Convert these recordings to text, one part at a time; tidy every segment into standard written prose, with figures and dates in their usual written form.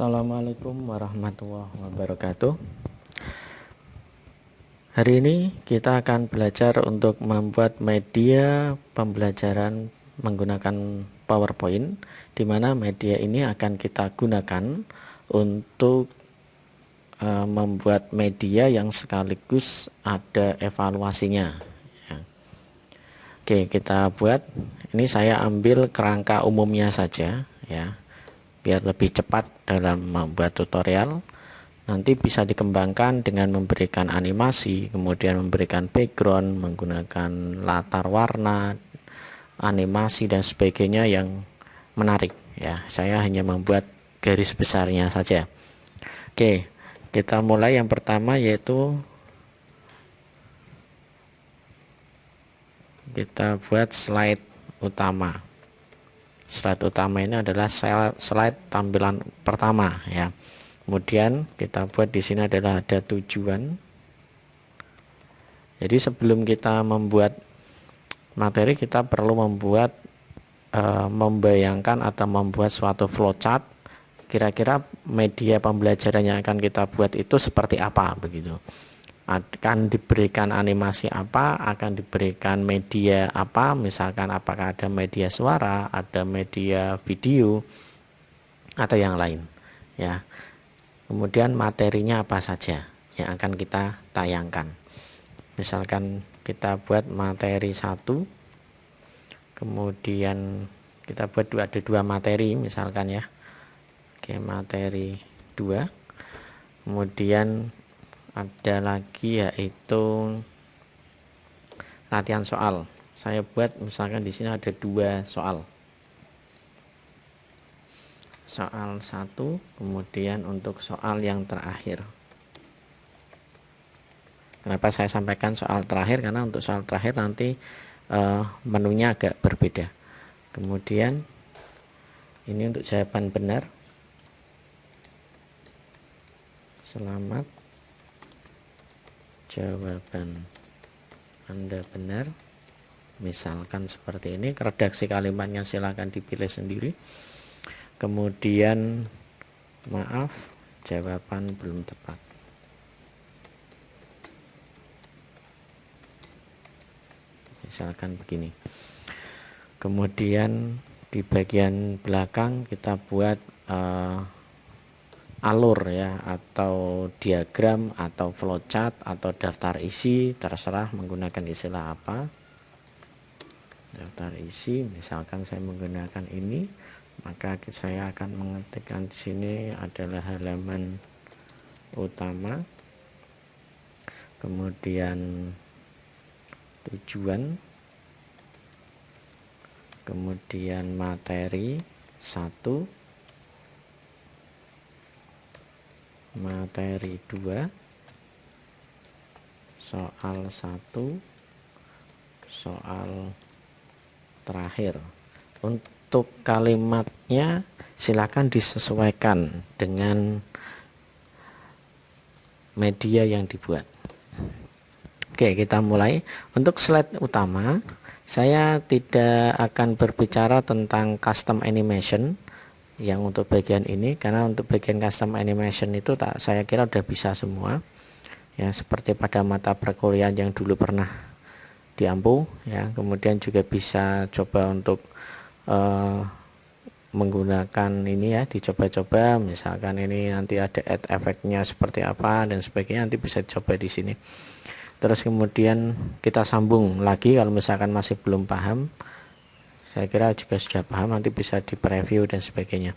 Assalamualaikum warahmatullahi wabarakatuh. Hari ini kita akan belajar untuk membuat media pembelajaran menggunakan PowerPoint, di mana media ini akan kita gunakan untuk membuat media yang sekaligus ada evaluasinya. Ya. Oke, kita buat. Ini saya ambil kerangka umumnya saja, ya, biar lebih cepat dalam membuat tutorial. Nanti bisa dikembangkan dengan memberikan animasi, kemudian memberikan background, menggunakan latar warna, animasi dan sebagainya yang menarik, ya. Saya hanya membuat garis besarnya saja. Oke, kita mulai. Yang pertama yaitu kita buat slide utama. Slide utama ini adalah slide tampilan pertama, ya. Kemudian kita buat di sini adalah ada tujuan. Jadi sebelum kita membuat materi, kita perlu membayangkan atau membuat suatu flowchart. Kira-kira media pembelajaran yang akan kita buat itu seperti apa, begitu. Akan diberikan animasi apa, akan diberikan media apa, misalkan apakah ada media suara, ada media video, atau yang lain, ya. Kemudian materinya apa saja yang akan kita tayangkan. Misalkan kita buat materi 1, kemudian kita buat ada 2 materi misalkan, ya. Oke, materi 2. Kemudian ada lagi yaitu latihan soal. Saya buat misalkan di sini ada 2 soal. Soal 1, kemudian untuk soal yang terakhir. Kenapa saya sampaikan soal terakhir? Karena untuk soal terakhir nanti menunya agak berbeda. Kemudian ini untuk jawaban benar. Selamat, jawaban Anda benar. Misalkan seperti ini. Redaksi kalimatnya silakan dipilih sendiri. Kemudian maaf, jawaban belum tepat. Misalkan begini. Kemudian di bagian belakang kita buat alur, ya, atau diagram atau flowchart atau daftar isi, terserah menggunakan istilah apa. Daftar isi, misalkan saya menggunakan ini, maka saya akan mengetikkan di sini adalah halaman utama, kemudian tujuan, kemudian materi 1, materi 2, soal 1, soal terakhir. Untuk kalimatnya silakan disesuaikan dengan media yang dibuat. Oke, kita mulai. Untuk slide utama, saya tidak akan berbicara tentang custom animation yang untuk bagian ini, karena untuk bagian custom animation itu saya kira udah bisa semua, ya, seperti pada mata perkuliahan yang dulu pernah diampu, ya. Kemudian juga bisa coba untuk menggunakan ini, ya, dicoba-coba. Misalkan ini nanti ada add efeknya seperti apa dan sebagainya, nanti bisa coba di sini. Terus kemudian kita sambung lagi kalau misalkan masih belum paham. Saya kira juga sudah paham, nanti bisa di preview dan sebagainya.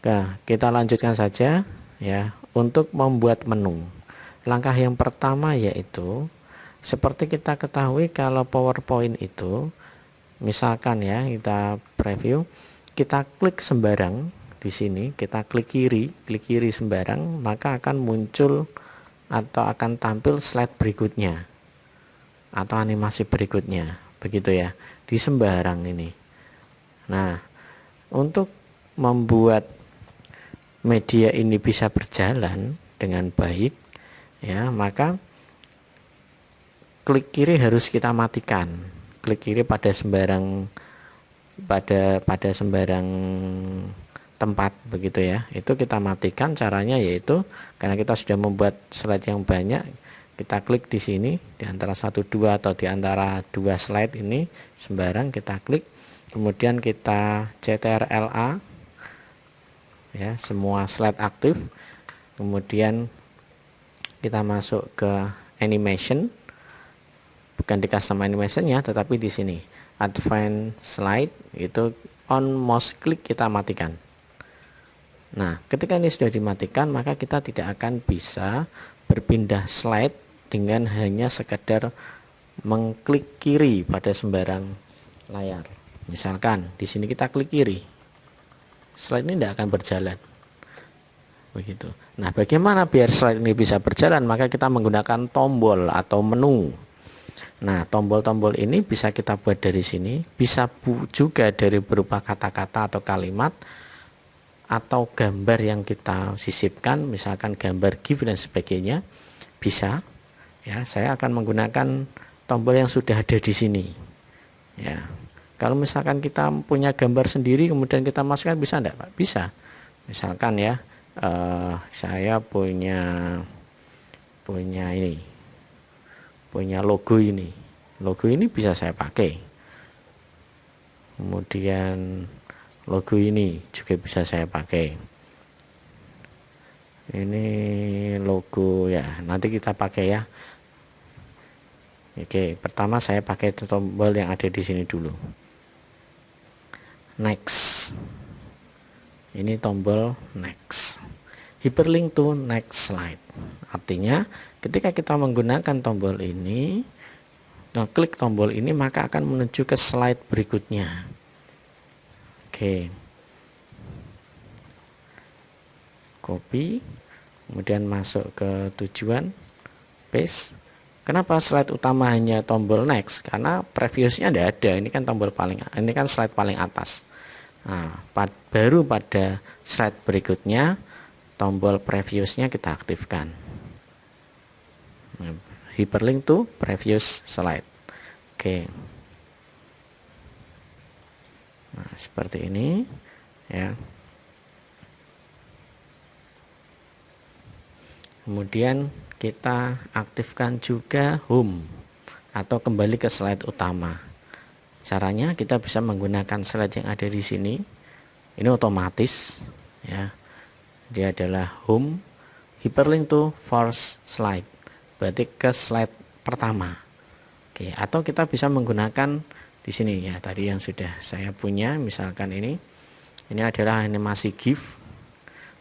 Nah, kita lanjutkan saja, ya, untuk membuat menu. Langkah yang pertama yaitu seperti kita ketahui kalau PowerPoint itu, misalkan, ya, kita preview, kita klik sembarang di sini, kita klik kiri sembarang, maka akan muncul atau akan tampil slide berikutnya atau animasi berikutnya, begitu, ya, di sembarang ini. Nah, untuk membuat media ini bisa berjalan dengan baik, ya, maka klik kiri harus kita matikan. Klik kiri pada sembarang tempat begitu ya. Itu kita matikan, caranya yaitu karena kita sudah membuat slide yang banyak, kita klik di sini di antara 1 2 atau di antara 2 slide ini sembarang kita klik, kemudian kita CTRL-A ya, semua slide aktif. Kemudian kita masuk ke animation, bukan di custom animation ya, tetapi di sini advanced slide, itu on mouse click kita matikan. Nah, ketika ini sudah dimatikan, maka kita tidak akan bisa berpindah slide dengan hanya sekedar mengklik kiri pada sembarang layar. Misalkan di sini kita klik kiri, slide ini tidak akan berjalan. Begitu. Nah, bagaimana biar slide ini bisa berjalan? Maka kita menggunakan tombol atau menu. Nah, tombol-tombol ini bisa kita buat dari sini, bisa juga dari berupa kata-kata atau kalimat, atau gambar yang kita sisipkan, misalkan gambar GIF dan sebagainya, bisa ya. Saya akan menggunakan tombol yang sudah ada di sini ya. Kalau misalkan kita punya gambar sendiri kemudian kita masukkan, bisa enggak Pak? Bisa. Misalkan ya, saya punya ini, punya logo ini bisa saya pakai. Kemudian logo ini juga bisa saya pakai. Ini logo ya, nanti kita pakai ya. Oke, pertama saya pakai tombol yang ada di sini dulu. Next. Ini tombol next. Hyperlink to next slide. Artinya ketika kita menggunakan tombol ini, klik tombol ini, maka akan menuju ke slide berikutnya. Oke, copy, kemudian masuk ke tujuan, paste. Kenapa slide utama hanya tombol next? Karena previousnya tidak ada. Ini kan tombol ini kan slide paling atas. Nah, baru pada slide berikutnya tombol previousnya kita aktifkan. Hyperlink to previous slide. Oke. Nah, seperti ini ya. Kemudian kita aktifkan juga home atau kembali ke slide utama. Caranya kita bisa menggunakan slide yang ada di sini. Ini otomatis ya. Dia adalah home, hyperlink to first slide. Berarti ke slide pertama. Oke, atau kita bisa menggunakan di sini ya, tadi yang sudah saya punya, misalkan ini adalah animasi GIF.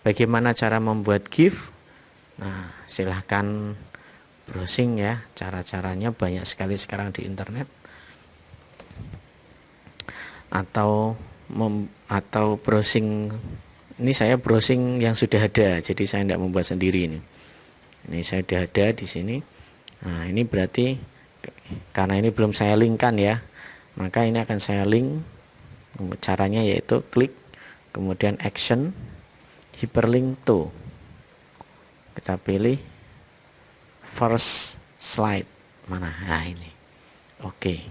Bagaimana cara membuat GIF? Nah, silahkan browsing ya, cara-caranya banyak sekali sekarang di internet. Atau browsing, ini saya browsing yang sudah ada, jadi saya tidak membuat sendiri ini. Ini saya sudah ada di sini. Nah, ini berarti karena ini belum saya linkkan ya, maka ini akan saya link. Caranya yaitu klik, kemudian action, hyperlink to, kita pilih first slide mana, nah ini. Oke.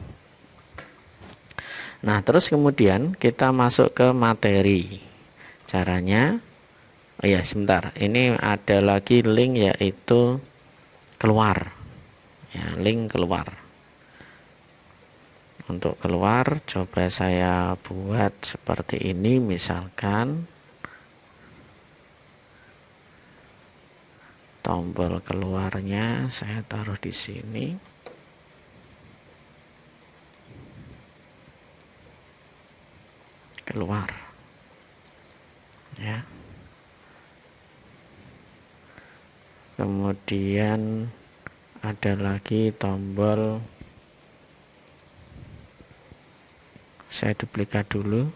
Nah, terus kemudian kita masuk ke materi. Caranya, oh ya sebentar, ini ada lagi link yaitu keluar ya, link keluar. Untuk keluar, coba saya buat seperti ini, misalkan tombol keluarnya saya taruh di sini. Keluar. Ya. Kemudian ada lagi tombol, saya duplikat dulu.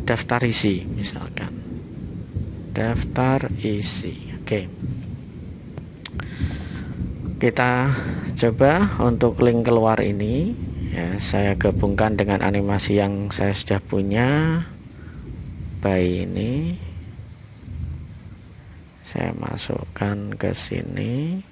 Daftar isi misalkan. Daftar isi. Oke. Kita coba untuk link keluar ini ya, saya gabungkan dengan animasi yang saya sudah punya. By ini saya masukkan ke sini. . . . . . . . . . . . . . . . . . . . . . . . . . . . . . . . . . . . . . . . . . . . . . . . . . . . . . . . . . . .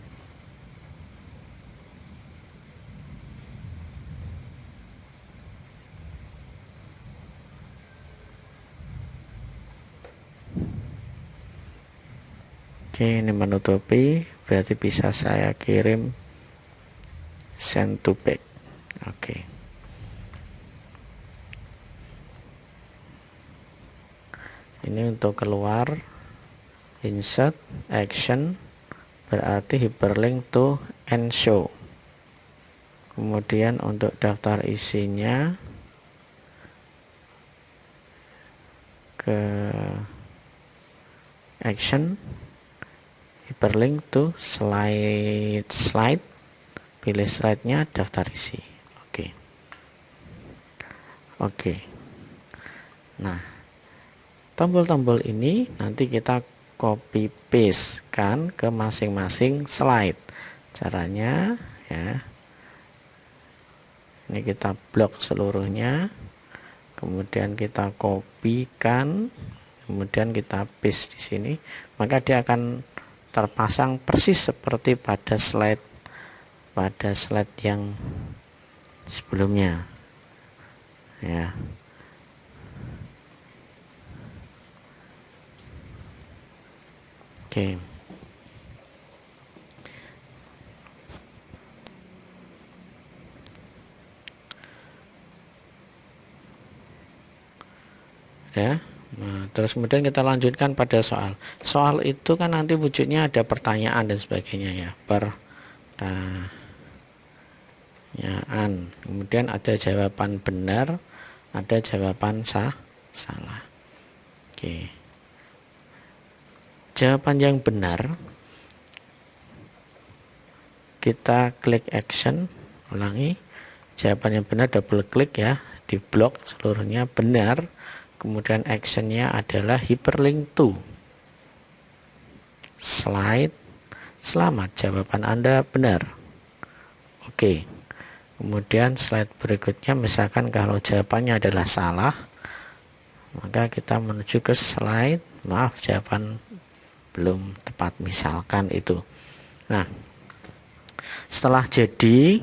Oke, ini menutupi, berarti bisa saya kirim send to back. Oke. Ini untuk keluar, insert action, berarti hyperlink to and show. Kemudian untuk daftar isinya ke action, hyperlink to slide, pilih slide-nya, daftar isi. Oke. Nah, tombol-tombol ini nanti kita copy paste kan ke masing-masing slide. Caranya ya, ini kita blok seluruhnya, kemudian kita kopikan, kemudian kita paste di sini, maka dia akan terpasang persis seperti pada slide yang sebelumnya ya. Oke. Ya. Nah, terus kemudian kita lanjutkan pada soal. Soal itu kan nanti wujudnya ada pertanyaan dan sebagainya ya. Pertanyaan. Kemudian ada jawaban benar, ada jawaban salah. Oke. Jawaban yang benar, kita klik action, ulangi. Jawaban yang benar double klik ya, di blok seluruhnya benar. Kemudian actionnya adalah hyperlink to slide. Selamat, jawaban Anda benar. Oke. Kemudian slide berikutnya, misalkan kalau jawabannya adalah salah, maka kita menuju ke slide, maaf jawaban belum tepat, misalkan itu. Nah, setelah jadi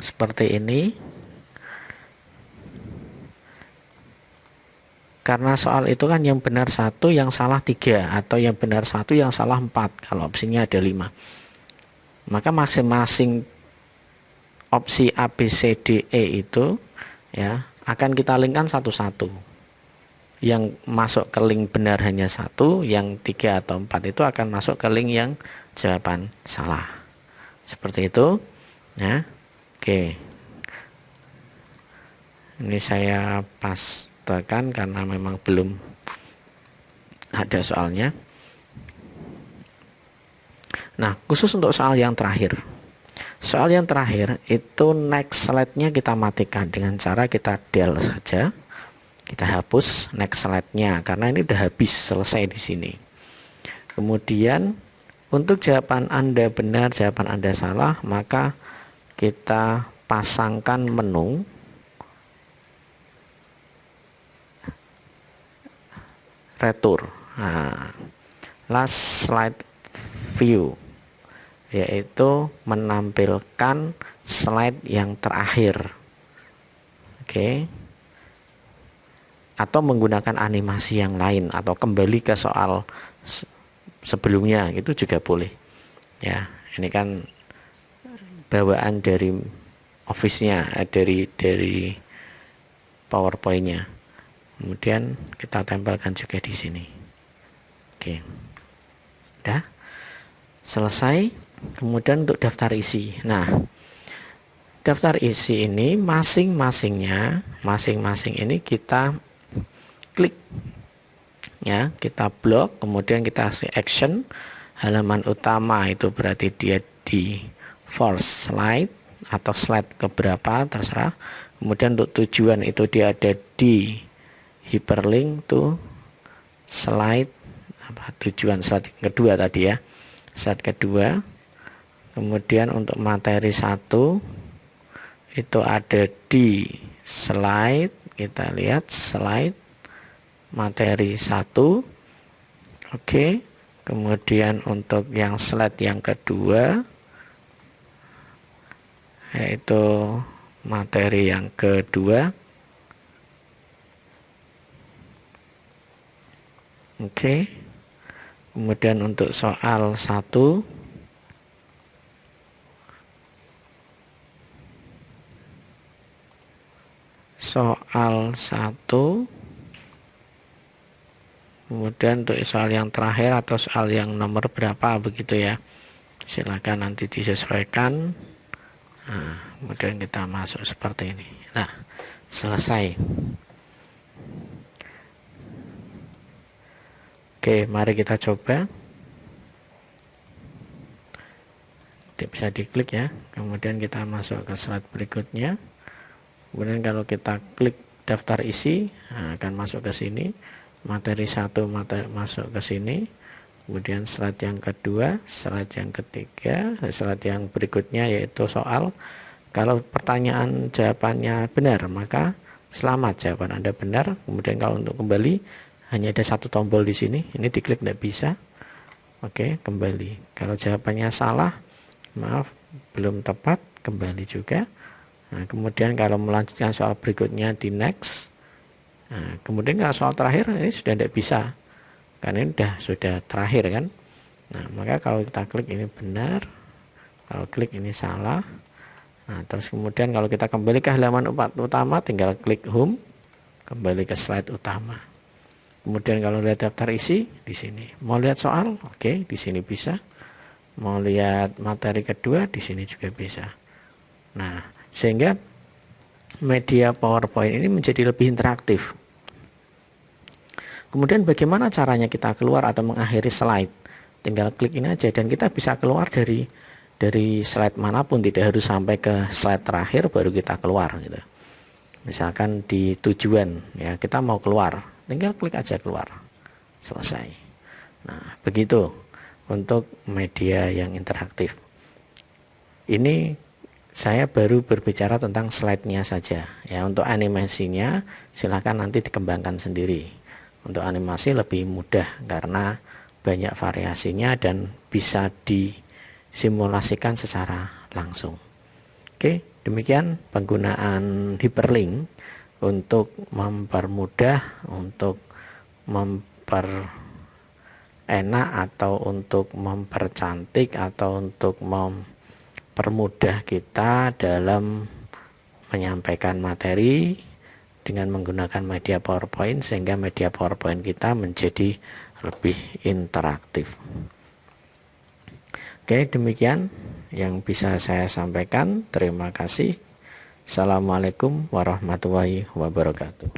seperti ini, karena soal itu kan yang benar 1, yang salah 3, atau yang benar 1, yang salah 4, kalau opsinya ada 5. Maka masing-masing opsi A, B, C, D, E itu ya akan kita linkkan satu-satu. Yang masuk ke link benar hanya 1, yang 3 atau 4 itu akan masuk ke link yang jawaban salah. Seperti itu ya. Oke. Ini saya pastekan karena memang belum ada soalnya. Nah, khusus untuk soal yang terakhir. Soal yang terakhir itu next slide-nya kita matikan dengan cara kita del saja. Kita hapus next slide-nya karena ini udah habis, selesai di sini. Kemudian untuk jawaban Anda benar, jawaban Anda salah, maka kita pasangkan menu retur. Nah, last slide view, yaitu menampilkan slide yang terakhir. Oke. Atau menggunakan animasi yang lain, atau kembali ke soal sebelumnya, itu juga boleh. Ya, ini kan bawaan dari Office-nya, dari PowerPoint-nya. Kemudian kita tempelkan juga di sini. Oke. Udah selesai. Kemudian untuk daftar isi. Nah, daftar isi ini masing-masing ini kita klik ya, kita blok, kemudian kita kasih action. Halaman utama itu berarti dia di first slide atau slide keberapa terserah. Kemudian untuk tujuan itu dia ada di hyperlink to slide tujuan slide kedua tadi ya, slide kedua. Kemudian untuk materi 1 itu ada di slide, kita lihat slide materi 1. Oke. Kemudian untuk yang slide yang kedua yaitu materi yang kedua. Oke. Kemudian untuk soal 1, kemudian untuk soal yang terakhir atau soal yang nomor berapa begitu ya, silakan nanti disesuaikan. Nah, kemudian kita masuk seperti ini. Nah, selesai. Oke, mari kita coba. Bisa diklik ya, kemudian kita masuk ke slide berikutnya. Kemudian kalau kita klik daftar isi, nah, akan masuk ke sini. Materi 1 masuk ke sini. Kemudian slide yang kedua, slide yang ketiga, slide yang berikutnya yaitu soal. Kalau pertanyaan jawabannya benar, maka selamat, jawaban Anda benar. Kemudian kalau untuk kembali, hanya ada satu tombol di sini. Ini diklik tidak bisa. Oke, kembali. Kalau jawabannya salah, maaf, belum tepat, kembali juga. Nah, kemudian kalau melanjutkan soal berikutnya di next. Nah, kemudian kalau soal terakhir ini sudah tidak bisa, karena ini sudah terakhir kan. Nah, maka kalau kita klik ini benar, kalau klik ini salah. Nah, terus kemudian kalau kita kembali ke halaman utama, tinggal klik home, kembali ke slide utama. Kemudian kalau lihat daftar isi di sini, mau lihat soal, oke, di sini bisa. Mau lihat materi kedua, di sini juga bisa. Nah, sehingga media PowerPoint ini menjadi lebih interaktif. Kemudian bagaimana caranya kita keluar atau mengakhiri slide? Tinggal klik ini aja dan kita bisa keluar dari slide manapun, tidak harus sampai ke slide terakhir baru kita keluar gitu. Misalkan di tujuan ya, kita mau keluar, tinggal klik aja keluar. Selesai. Nah, begitu untuk media yang interaktif. Ini saya baru berbicara tentang slide-nya saja ya. Untuk animasinya silahkan nanti dikembangkan sendiri. Untuk animasi lebih mudah karena banyak variasinya dan bisa disimulasikan secara langsung. Oke, demikian penggunaan hyperlink untuk mempermudah, untuk enak atau untuk mempercantik atau untuk mempermudah kita dalam menyampaikan materi dengan menggunakan media PowerPoint, sehingga media PowerPoint kita menjadi lebih interaktif. Oke, demikian yang bisa saya sampaikan. Terima kasih. Assalamualaikum warahmatullahi wabarakatuh.